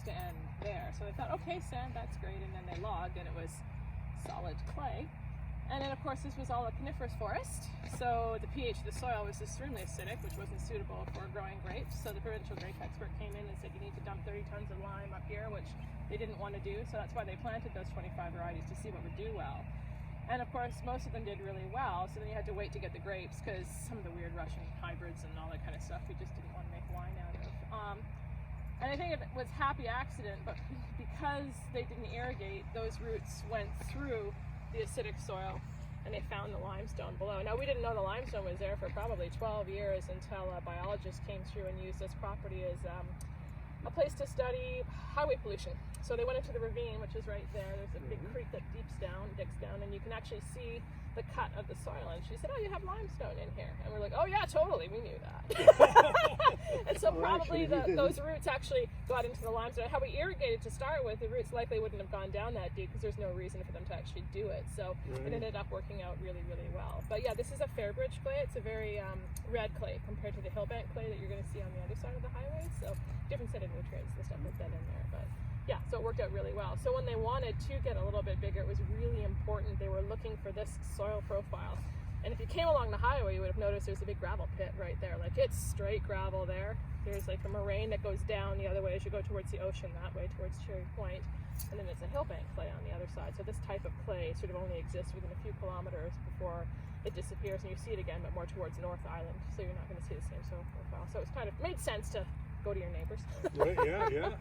to end there. So they thought, okay, sand, that's great. And then they logged, and it was solid clay. And then, of course, this was all a coniferous forest, so the pH of the soil was extremely acidic, which wasn't suitable for growing grapes. So the provincial grape expert came in and said, you need to dump 30 tons of lime up here, which they didn't want to do. So that's why they planted those 25 varieties, to see what would do well. And of course, most of them did really well, so then you had to wait to get the grapes, because some of the weird Russian hybrids and all that kind of stuff we just didn't want to make wine out of. And I think it was a happy accident, but because they didn't irrigate, those roots went through the acidic soil, and they found the limestone below. Now, we didn't know the limestone was there for probably 12 years until a biologist came through and used this property as a place to study highway pollution. So they went into the ravine, which is right there. There's a big creek that digs down, and you can actually see the cut of the soil. And she said, oh, you have limestone in here. And we're like, oh yeah, totally, we knew that. And so probably those roots actually got into the limestone. How we irrigated to start with, the roots likely wouldn't have gone down that deep, because there's no reason for them to actually do it. So it ended up working out really, really well. But yeah, this is a Fairbridge clay. It's a very red clay compared to the hillbank clay that you're going to see on the other side of the highway. So different set of nutrients and stuff like that in there. But yeah, so it worked out really well. So when they wanted to get a little bit bigger, it was really important. They were looking for this soil profile. And if you came along the highway, you would have noticed there's a big gravel pit right there. Like, it's straight gravel there. There's like a moraine that goes down the other way as you go towards the ocean, that way towards Cherry Point. And then it's a hillbank clay on the other side. So this type of clay sort of only exists within a few kilometers before it disappears, and you see it again, but more towards North Island. So you're not going to see the same soil profile. So it's kind of made sense to go to your neighbors. Right, yeah.